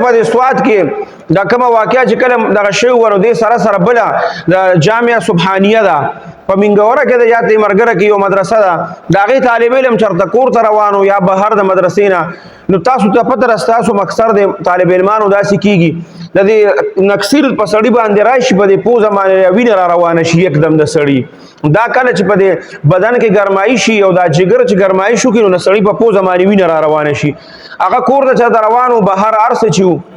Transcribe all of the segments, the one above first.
په سواد کې دا کومه واقعیا چې کله دغه شی ورو دي سره بله د جامعه سبحانیه ده په منګوره کې د یاتې مرګره کې یو مدرسه ده د هغې طالب علم چېرته کور ته روانو یا بهر د مدرسې نه نو تاسو ته پته ده ستاسو اکثر د طالب علمانو داسې کېږي د دې نکسیر په سړي باندې راشي په دې پوزه باندې وینه را روانه شي یکدم د سړي دا کله چې په دې بدن کې ګرمایي شي او دا جګر چې ګرمایي شو کړي نو د سړي په پوزه باندې وینه را روانه شي هغه کور ته چېرته روانو بهر هر څه چې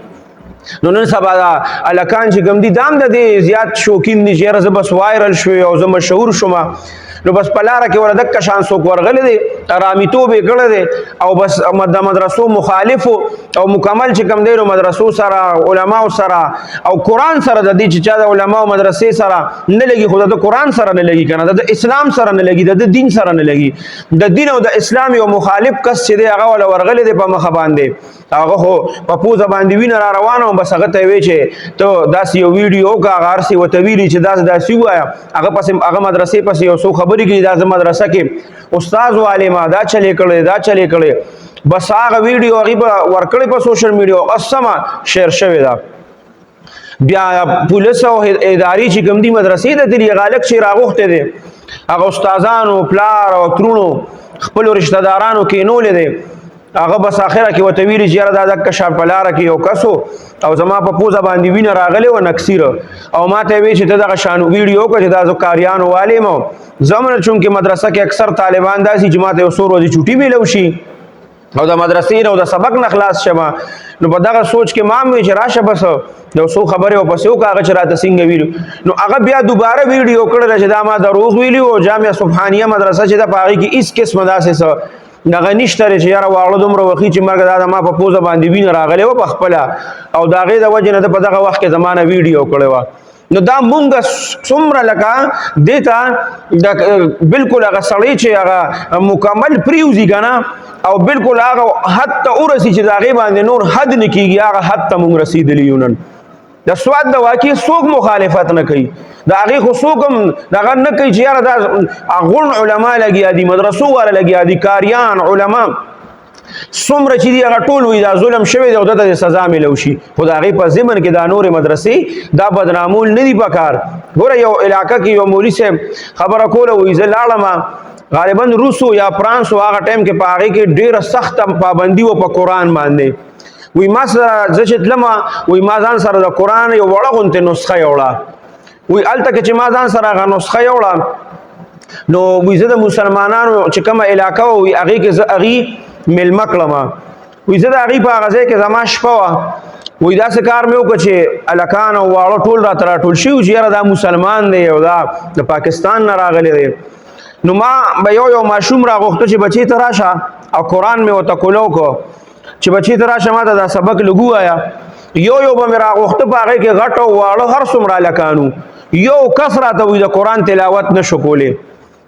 نو نن سبا دا الکان چې کوم دي دام د دې زیات شوقین دي چې زه بس وایرل شوی او زه مشهور شوم نو بس په لاره کې ورته دک شان څوک ورغلی دی ارامیتوب یې کړی دی او بس د مدرسو مخالفو او مکمل چې کوم دی نو مدرسو سره علماو سره او قرآن سره د دې چې چا د علماو مدرسې سره نه لګي خو د قرآن سره نه لګي که نه د اسلام سره نه لګي د دین سره نه لګي د دین او د اسلام یو مخالف کس چې دی هغه ولا ورغلی دی په مخه باندې هغه خو په پوزه باندې وینه را روانه بس هغه ته وی چې ته داسې یو ویډیو وکړه هغه هر څه ورته ویلي چې داسې ووایه هغه مدرسې پسې یو څو خبرې کوي دا زه مدرسه کې استاد والما دا چلې کړی بس هغه ویډیو هغې به ورکړی په سوشل میډیا اسمه شیر شوې ده بیا پولیس او ادارې چې کوم دي مدرسې ته تلي هغه هلک چې راغوښتی دی هغه استادانو پلار او ترونو خپلو رشته دارانو کېنولی دی هغه بس اخره کې ورته ویلي چې یاره دا دکه شان په لاره کې یو کس او زما په پوزه باندې وینه راغلې وه نکسیره او ما ته یې ویل چې ته دغه شان ویډیو وکړه چې دا زه کاریانو والی یم زمونه چونکې مدرسه کې اکثر طالبان داسې چې ما ته یو څو ورځې چوټي میلو شي او د مدرسې نه او د سبق نه خلاص شمه نو په دغه سوچ کې ما هم وی چې راشه بس یو څو خبرې ورپسې وکړه هغه چې راته څنګه ویلو نو هغه بیا دوباره ویډیو کړله چې دا ما دروغ ویلي او جامعه سبحانیه مدرسه چې ده په هغې کې هېڅ قسمه داسې څه دغه نشته چې یاره واړه دومره وخي چې مرګ دا د ما په پوزه باندې وینه راغلی وه په خپله او د هغې د وجې نه ده په دغه وخت کې زما نه ویډیو کړې وه نو دا مونږ څومره لکه دې ته بلکل هغه سړی چې هغه مکمل پریوځي که نه او بلکل هغه حد ته ورسي چې د هغې باندې نور حد نه کېږي هغه حد ته مونږ رسېدلي یو نن د سواد د واقع څوک مخالفت نه کوي د هغې خو څوک هم دغه نه کوي چې یاره دا غون علما لګیا دي مدرسو والا لګیا دي کاریان علما څومره چې دي هغه ټول وي دا ظلم شوی دی او دته د سزا میلو شي خو د هغې په ضمن کې دا نورې مدرسې دا بدنامول نه دي پکار ګوره یو علاقه کې یو مولي صاحب خبره کوله وایي زه لاړم غالبا روسو یا فرانسو هغه ټایم کې په هغې کې ډېره سخته پابندي وه په قرآن باندې وی ما سره زه چې تلمه وی ما ځان سره د قرآن یو وړه غوندې نسخه یوړه وی هلته کې چې ما ځان سره هغه نسخه یوړه نو وی زه د مسلمانانو چې کومه علاقه وه وی هغې کې زه هغې میلمه کړمه وی زه د هغې په هغه ځای کې زما شپه وه وی داسې کار مې وکړه چې هلکان او واړه ټول راته راټول شوي چې یاره دا مسلمان دی او دا د پاکستان نه راغلی دی نو ما به یو ماشوم راغوښته چې بچی ته راشه او قرآن مې ورته کولو کړه چې بچی ته راشه ما ته دا سبق لږ ووایه یو به مې راغوښته په هغې کې غټ او واړه هر څومره هلکانو یو کس راته وایي د قرآن تلاوت نه شو کولی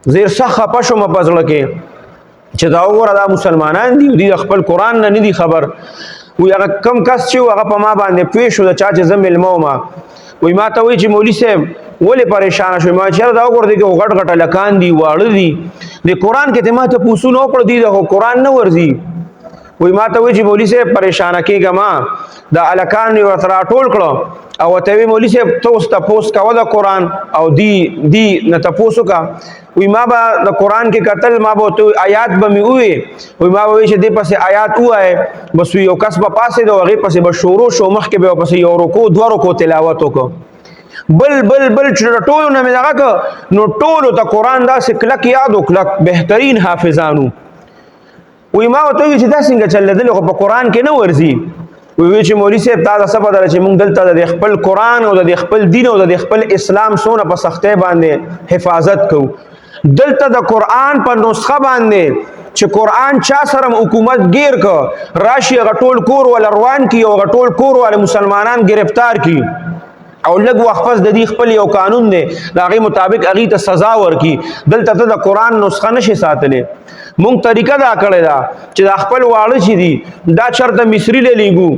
زه ډېر سخت خفه شوم په زړه کې چې دا وګوره دا مسلمانان دي دوی د خپل قرآن نه دي خبر وایي هغه کم کس چې و هغه په ما باندې پوه شو د چا چې زه میلمه وم وایي ما ته وایي چې مولي صاحب ولې پریشانه شوې ما چې یاره دا وګوره دی کې غټ غټ هلکان دي واړه دي د قرآن کې ته ما ته پوسونه وکړه دوی د قرآن نه ورځي وی ما ته وی چې مولي صاحب پریشانه کېږه ما دا هلکان مې ورته راټول کړه او ورته وی مولي صاحب ته اوس تپوس کوه د قرآن او دی نه تپوس وکړه وی ما به د قرآن کې کتل ما به ورته آیات به مې وویې وی ما به وی چې دې پسې آیات ووایې بس یو کس به پاسېده او هغې پسې به شروع شو مخکې به ورپسې یو رکو دوه رکو تلاوت وکړه بل چې ټولو نه مې دغه کړه نو ټولو ته قرآن داسې کلک یاد و کلک بهترین حافظانو وی ما ورته وی چې دا څنګه چلېدلی خو په قرآن کې نه ورځي وی چې مولي صاحب تا د څه پته ده چې موږ دلته د خپل قرآن او د خپل دین او د خپل اسلام څونه په سختۍ باندې حفاظت کوو دلته د قرآن په نسخه باندې چې قرآن چا سره حکومت گیر که راشي هغه ټول کور والا روان کي او هغه ټول کور والا مسلمانان گرفتار کی او لږ وخت پس د دې خپل یو قانون دی د هغې مطابق هغې ته سزا ورکړي دلته ته د قرآن نسخه نشي ساتلی مونږ طریقه دا کړې ده چې دا خپل واړه چې دي دا چرته مصري له لیږو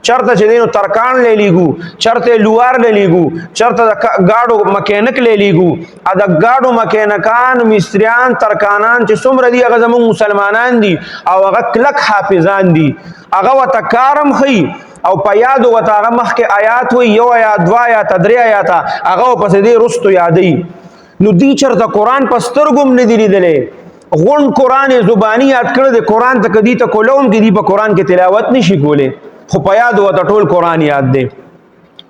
چرته چې دی نو ترکان له لیږو چرته لوار له لیږو چرته د ګاډو مکینک له لیږو د ګاډو مکینکان مصریان ترکانان چې څومره دي هغه زموږ مسلمانان دي او هغه کلک حافظان دي هغه ورته کار هم ښیي او په یاد وته هغه مخکې آیات وي یو آیات دوا آیات درې آیات هغه پس دې رستو یادې نو دی چرته قرآن په سترګم نه دی لیدلی غون قرآن زبانی یاد کړی د قرآن ته کدی ته کولوم کې دی په قرآن کې تلاوت نشي کولی خو په یاد وته ټول قرآن یاد دی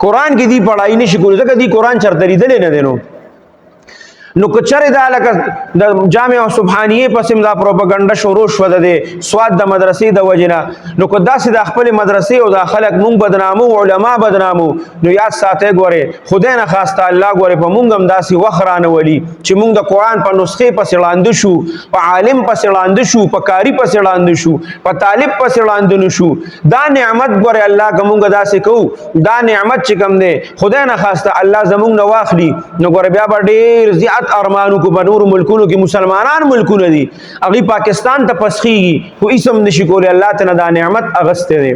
قرآن کې دی پڑھائی نشي کولی ځکه دی قرآن چرته لیدلی نه دی نو کچره دا لکه د جامع سبحانیه پسیم دا پروپاګاندا شروع شو د سواد د مدرسې د وجنه نو کو داسې د خپل مدرسې او د خلک مونږ بدنامو علما بدنامو نو یاد ساته ګوره خدای نه خواسته الله ګوره په مونږ هم داسې وخرانه ولي چې مونږ د قرآن په نسخې پسې لاندې شو په عالم پسې لاندې شو په کاری پسې لاندې شو په طالب پسې لاندې نشو دا نعمت ګوره الله کومګه داسې کو دا نعمت چې کوم دی خدای نه خواسته الله زمونږ نه واخلي نو ګوره بیا به ډیر زیات ارمانو کو بنور ملکونو کې مسلمانان ملکونه دي اغي پاکستان ته پسخيږي خو اسم نشي کولی الله تعالی دا نعمت اغسته دي